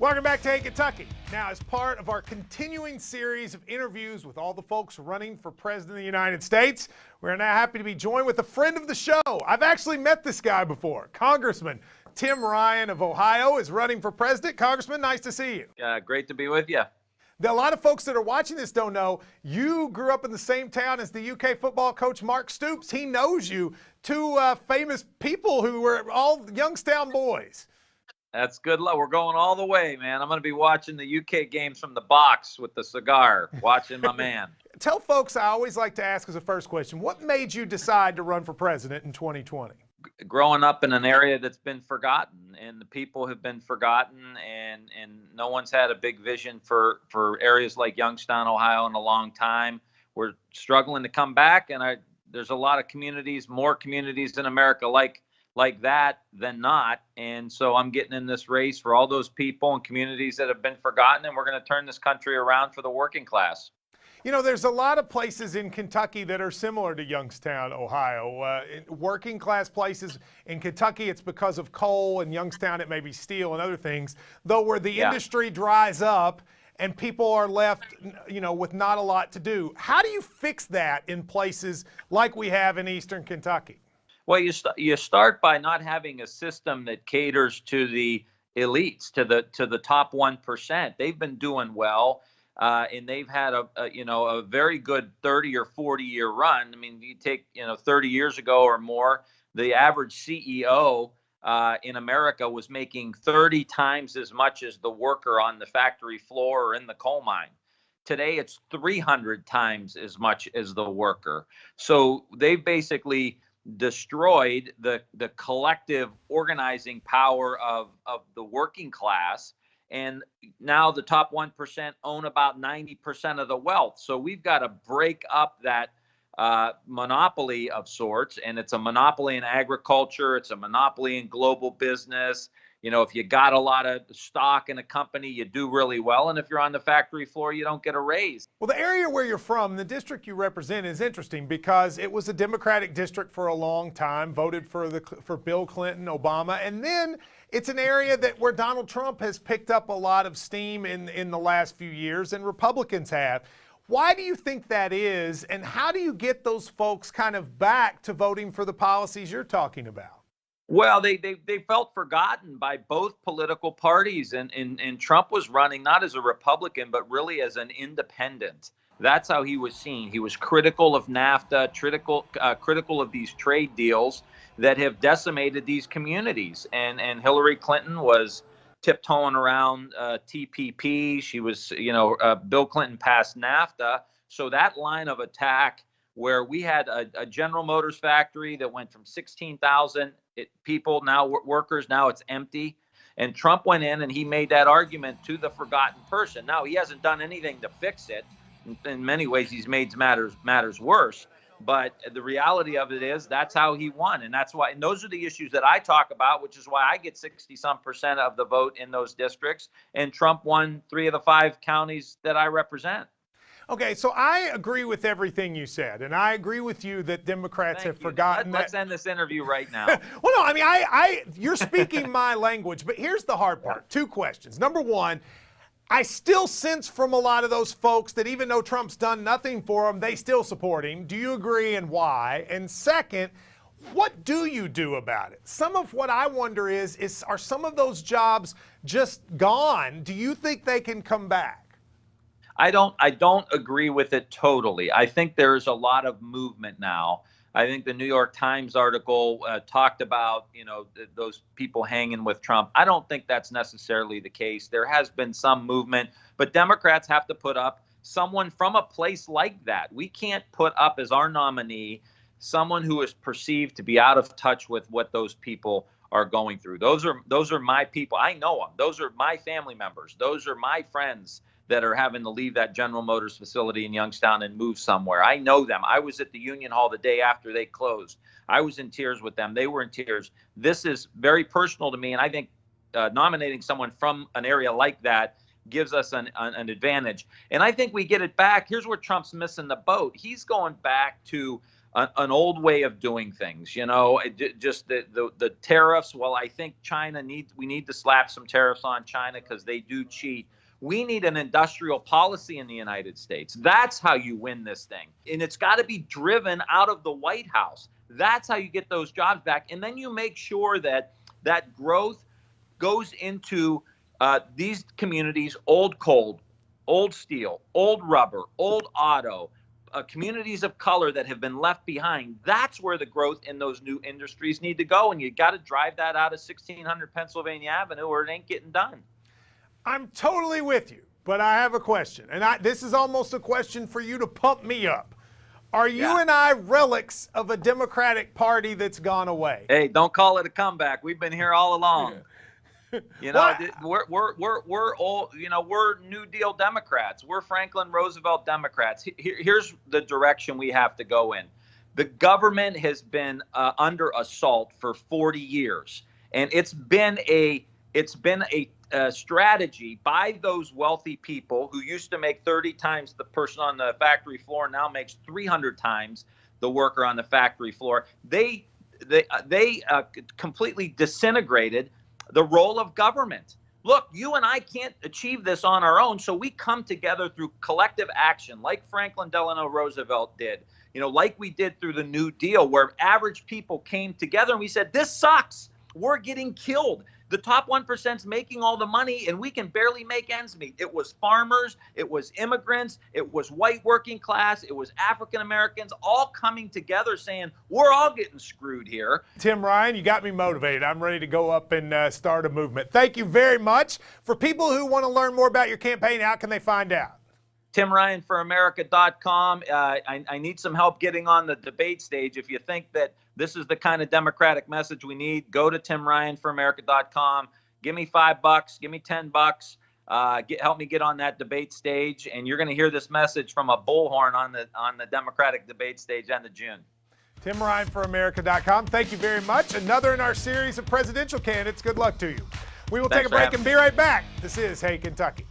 Welcome back to Hey Kentucky. Now, as part of our continuing series of interviews with all the folks running for President of the United States, we're now happy to be joined with a friend of the show. I've actually met this guy before. Congressman Tim Ryan of Ohio is running for president. Congressman, nice to see you. Great to be with you. A lot of folks that are watching this don't know, you grew up in the same town as the UK football coach Mark Stoops. He knows you, two famous people who were all Youngstown boys. That's good luck. We're going all the way, man. I'm going to be watching the UK games from the box with the cigar, watching my man. Tell folks, I always like to ask as a first question, what made you decide to run for president in 2020? Growing up in an area that's been forgotten, and the people have been forgotten, and no one's had a big vision for areas like Youngstown, Ohio in a long time. We're struggling to come back, and there's a lot of communities, more communities in America like that than not. And so I'm getting in this race for all those people and communities that have been forgotten, and we're going to turn this country around for the working class. You know, there's a lot of places in Kentucky that are similar to Youngstown, Ohio. Working class places in Kentucky, it's because of coal, and Youngstown, it may be steel and other things, though where the industry dries up and people are left, you know, with not a lot to do. How do you fix that in places like we have in Eastern Kentucky? Well, you start by not having a system that caters to the elites, to the top 1%. They've been doing well, and they've had a very good 30 or 40 year run. I mean, you take 30 years ago or more, the average CEO in America was making 30 times as much as the worker on the factory floor or in the coal mine. Today, it's 300 times as much as the worker. So they basically destroyed the collective organizing power of the working class, and now the top 1% own about 90% of the wealth. So we've got to break up that monopoly of sorts, and it's a monopoly in agriculture, it's a monopoly in global business. You know, if you got a lot of stock in a company, you do really well. And if you're on the factory floor, you don't get a raise. Well, the area where you're from, the district you represent, is interesting because it was a Democratic district for a long time, voted for Bill Clinton, Obama. And then it's an area where Donald Trump has picked up a lot of steam in the last few years, and Republicans have. Why do you think that is? And how do you get those folks kind of back to voting for the policies you're talking about? Well, they felt forgotten by both political parties, and Trump was running not as a Republican, but really as an independent. That's how he was seen. He was critical of NAFTA, critical of these trade deals that have decimated these communities. And Hillary Clinton was tiptoeing around TPP. She was, Bill Clinton passed NAFTA. So that line of attack, where we had a General Motors factory that went from 16,000 people, now workers, now it's empty. And Trump went in and he made that argument to the forgotten person. Now, he hasn't done anything to fix it. In many ways, he's made matters worse. But the reality of it is that's how he won. And that's why, and those are the issues that I talk about, which is why I get 60-some% of the vote in those districts. And Trump won 3 of the 5 counties that I represent. Okay, so I agree with everything you said, and I agree with you that Democrats have forgotten that. Let's end this interview right now. Well, no, I mean, you're speaking my language, but here's the hard part. 2 questions. Number one, I still sense from a lot of those folks that even though Trump's done nothing for them, they still support him. Do you agree, and why? And second, what do you do about it? Some of what I wonder is are some of those jobs just gone? Do you think they can come back? I don't agree with it totally. I think there's a lot of movement now. I think the New York Times article talked about, those people hanging with Trump. I don't think that's necessarily the case. There has been some movement, but Democrats have to put up someone from a place like that. We can't put up as our nominee someone who is perceived to be out of touch with what those people are going through. Those are my people. I know them. Those are my family members. Those are my friends that are having to leave that General Motors facility in Youngstown and move somewhere. I know them. I was at the Union Hall the day after they closed. I was in tears with them. They were in tears. This is very personal to me, and I think nominating someone from an area like that gives us an advantage. And I think we get it back. Here's where Trump's missing the boat. He's going back to an old way of doing things. Just the tariffs. Well, I think we need to slap some tariffs on China because they do cheat. We need an industrial policy in the United States. That's how you win this thing. And it's got to be driven out of the White House. That's how you get those jobs back. And then you make sure that that growth goes into these communities: old coal, old steel, old rubber, old auto, communities of color that have been left behind. That's where the growth in those new industries need to go. And you got to drive that out of 1600 Pennsylvania Avenue, or it ain't getting done. I'm totally with you, but I have a question. And this is almost a question for you to pump me up. Are you and I relics of a Democratic Party that's gone away? Hey, don't call it a comeback. We've been here all along. We're all, we're New Deal Democrats. We're Franklin Roosevelt Democrats. Here's the direction we have to go in. The government has been under assault for 40 years, and it's been a strategy by those wealthy people who used to make 30 times the person on the factory floor now makes 300 times the worker on the factory floor. They completely disintegrated the role of government. Look, you and I can't achieve this on our own, so we come together through collective action, like Franklin Delano Roosevelt did, like we did through the New Deal, where average people came together and we said, this sucks. We're getting killed. The top 1% is making all the money, and we can barely make ends meet. It was farmers, it was immigrants, it was white working class, it was African Americans, all coming together saying, we're all getting screwed here. Tim Ryan, you got me motivated. I'm ready to go up and start a movement. Thank you very much. For people who want to learn more about your campaign, how can they find out? TimRyanForAmerica.com. I need some help getting on the debate stage. If you think that this is the kind of Democratic message we need, go to TimRyanForAmerica.com. Give me $5, give me $10. Help me get on that debate stage, and you're going to hear this message from a bullhorn on the Democratic debate stage end of June. TimRyanForAmerica.com. Thank you very much. Another in our series of presidential candidates. Good luck to you. We will take a break and and be right back. This is Hey Kentucky.